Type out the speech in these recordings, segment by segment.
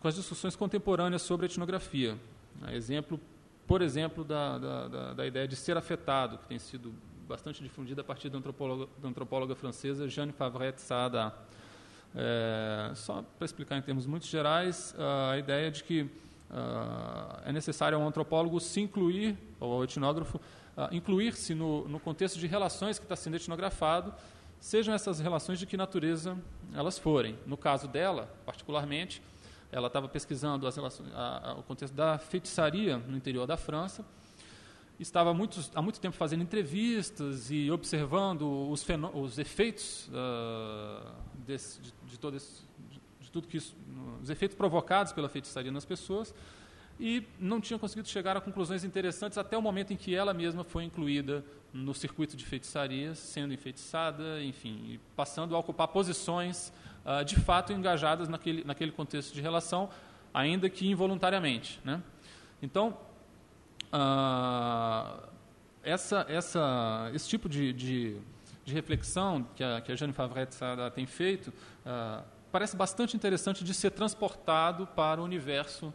com as discussões contemporâneas sobre a etnografia. Por exemplo, da ideia de ser afetado, que tem sido bastante difundida a partir da antropóloga francesa Jeanne Favret-Saada. Só para explicar em termos muito gerais, a ideia de que é necessário ao antropólogo se incluir, ou ao etnógrafo, incluir-se no contexto de relações que está sendo etnografado, sejam essas relações de que natureza elas forem. No caso dela, particularmente, ela estava pesquisando o contexto da feitiçaria no interior da França, estava há muito tempo fazendo entrevistas e observando os efeitos de tudo que isso, os efeitos provocados pela feitiçaria nas pessoas, e não tinha conseguido chegar a conclusões interessantes até o momento em que ela mesma foi incluída no circuito de feitiçarias, sendo enfeitiçada, enfim, e passando a ocupar posições de fato engajadas naquele contexto de relação, ainda que involuntariamente, né? Então, esse tipo de reflexão que a Jeanne Favret-Saada tem feito parece bastante interessante de ser transportado para o universo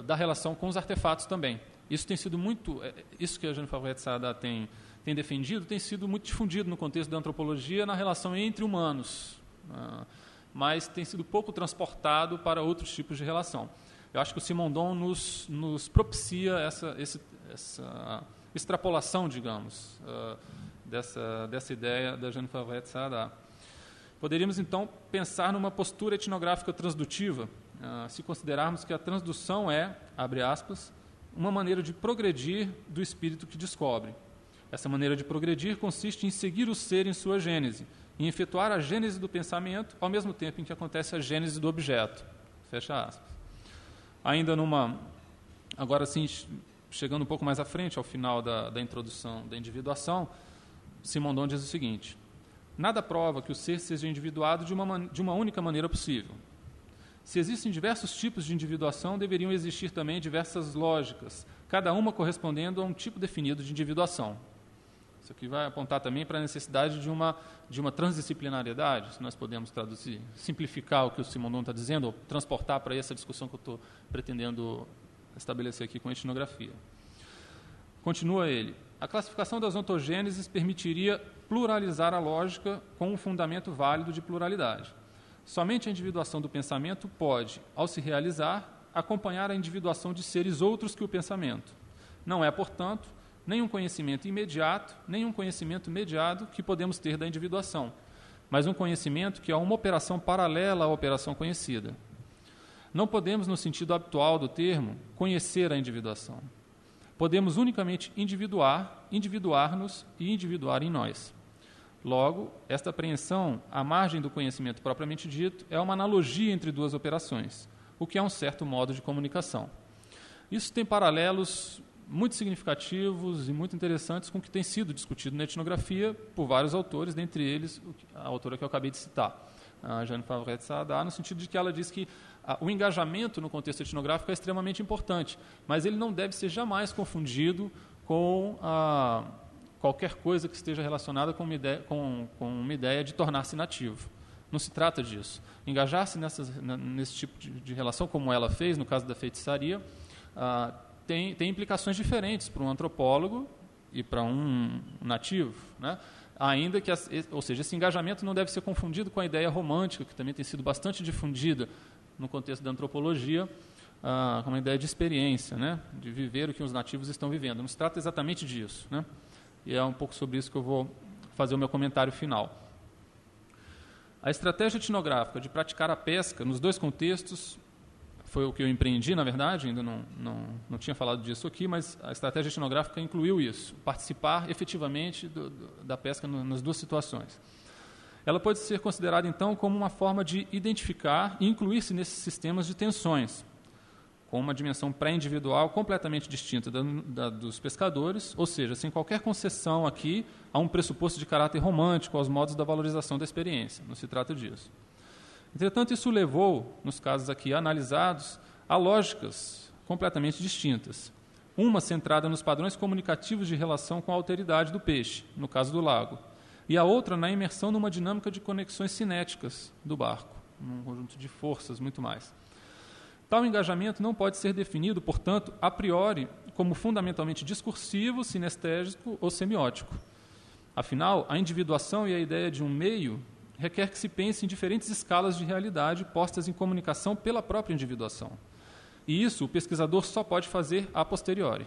da relação com os artefatos também. Isso tem sido isso que a Jeanne Favret-Saada tem defendido, tem sido muito difundido no contexto da antropologia na relação entre humanos, mas tem sido pouco transportado para outros tipos de relação. Eu acho que o Simondon nos propicia essa extrapolação, digamos, dessa ideia da Jeanne Favret-Saada. Poderíamos, então, pensar numa postura etnográfica transdutiva, se considerarmos que a transdução é, abre aspas, uma maneira de progredir do espírito que descobre. Essa maneira de progredir consiste em seguir o ser em sua gênese, em efetuar a gênese do pensamento ao mesmo tempo em que acontece a gênese do objeto. Fecha aspas. Ainda agora sim, chegando um pouco mais à frente, ao final da introdução da individuação, Simondon diz o seguinte: nada prova que o ser seja individuado de uma única maneira possível. Se existem diversos tipos de individuação, deveriam existir também diversas lógicas, cada uma correspondendo a um tipo definido de individuação. Isso aqui vai apontar também para a necessidade de uma transdisciplinariedade, se nós podemos traduzir, simplificar o que o Simondon está dizendo, ou transportar para essa discussão que eu estou pretendendo estabelecer aqui com a etnografia. Continua ele: a classificação das ontogêneses permitiria pluralizar a lógica com um fundamento válido de pluralidade. Somente a individuação do pensamento pode, ao se realizar, acompanhar a individuação de seres outros que o pensamento. Não é, portanto, nem um conhecimento imediato, nem um conhecimento mediado que podemos ter da individuação, mas um conhecimento que é uma operação paralela à operação conhecida. Não podemos, no sentido habitual do termo, conhecer a individuação. Podemos unicamente individuar-nos e individuar em nós. Logo, esta apreensão, à margem do conhecimento propriamente dito, é uma analogia entre duas operações, o que é um certo modo de comunicação. Isso tem paralelos muito significativos e muito interessantes com o que tem sido discutido na etnografia por vários autores, dentre eles a autora que eu acabei de citar, a Jeanne Favret-Saada, no sentido de que ela diz que o engajamento no contexto etnográfico é extremamente importante, mas ele não deve ser jamais confundido com qualquer coisa que esteja relacionada com uma ideia de tornar-se nativo. Não se trata disso. Engajar-se nesse tipo de relação, como ela fez no caso da feitiçaria, tem implicações diferentes para um antropólogo e para um nativo, né? Ainda que, ou seja, esse engajamento não deve ser confundido com a ideia romântica, que também tem sido bastante difundida no contexto da antropologia, com uma ideia de experiência, né? De viver o que os nativos estão vivendo. Não se trata exatamente disso, né? E é um pouco sobre isso que eu vou fazer o meu comentário final. A estratégia etnográfica de praticar a pesca nos dois contextos foi o que eu empreendi, na verdade, ainda não tinha falado disso aqui, mas a estratégia etnográfica incluiu isso, participar efetivamente da pesca nas duas situações. Ela pode ser considerada, então, como uma forma de identificar e incluir-se nesses sistemas de tensões, com uma dimensão pré-individual completamente distinta dos pescadores, ou seja, sem qualquer concessão aqui a um pressuposto de caráter romântico aos modos da valorização da experiência. Não se trata disso. Entretanto, isso levou, nos casos aqui analisados, a lógicas completamente distintas. Uma centrada nos padrões comunicativos de relação com a alteridade do peixe, no caso do lago, e a outra na imersão numa dinâmica de conexões cinéticas do barco, num conjunto de forças, muito mais. Tal engajamento não pode ser definido, portanto, a priori, como fundamentalmente discursivo, sinestésico ou semiótico. Afinal, a individuação e a ideia de um meio requer que se pense em diferentes escalas de realidade postas em comunicação pela própria individuação. E isso o pesquisador só pode fazer a posteriori.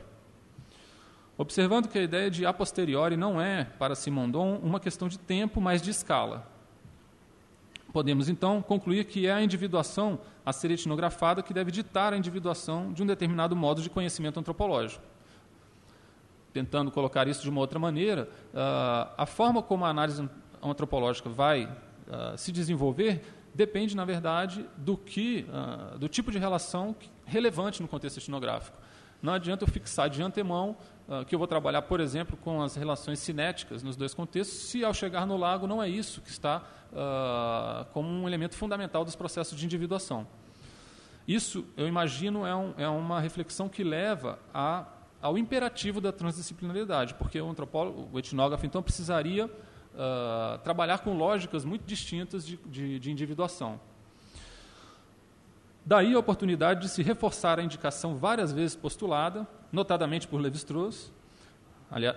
Observando que a ideia de a posteriori não é, para Simondon, uma questão de tempo, mas de escala. Podemos, então, concluir que é a individuação a ser etnografada que deve ditar a individuação de um determinado modo de conhecimento antropológico. Tentando colocar isso de uma outra maneira, a forma como a análise antropológica vai se desenvolver depende, na verdade, do tipo de relação relevante no contexto etnográfico. Não adianta eu fixar de antemão que eu vou trabalhar, por exemplo, com as relações cinéticas nos dois contextos, se ao chegar no lago não é isso que está como um elemento fundamental dos processos de individuação. Isso, eu imagino, é uma reflexão que leva ao imperativo da transdisciplinaridade, porque o etnógrafo, então, precisaria trabalhar com lógicas muito distintas de individuação. Daí a oportunidade de se reforçar a indicação várias vezes postulada, notadamente por Lévi-Strauss. Aliás,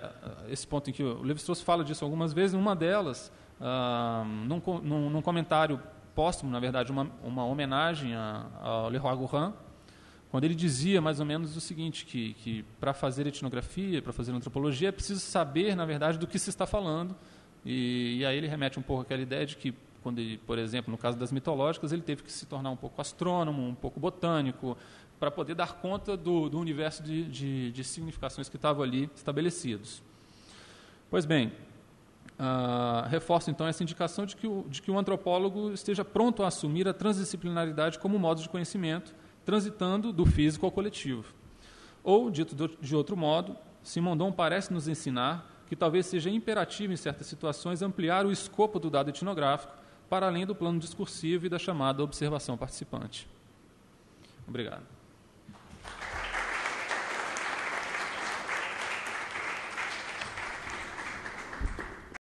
esse ponto em que o Lévi-Strauss fala disso algumas vezes, uma delas, num comentário póstumo, na verdade, uma homenagem ao Leroi-Gourhan, quando ele dizia mais ou menos o seguinte, que para fazer etnografia, para fazer antropologia, é preciso saber, na verdade, do que se está falando. E aí ele remete um pouco àquela ideia de que, quando ele, por exemplo, no caso das mitológicas, ele teve que se tornar um pouco astrônomo, um pouco botânico, para poder dar conta do universo de significações que estavam ali estabelecidos. Pois bem, reforço então essa indicação de que o antropólogo esteja pronto a assumir a transdisciplinaridade como modo de conhecimento, transitando do físico ao coletivo. Ou, dito de outro modo, Simondon parece nos ensinar que talvez seja imperativo, em certas situações, ampliar o escopo do dado etnográfico para além do plano discursivo e da chamada observação participante. Obrigado.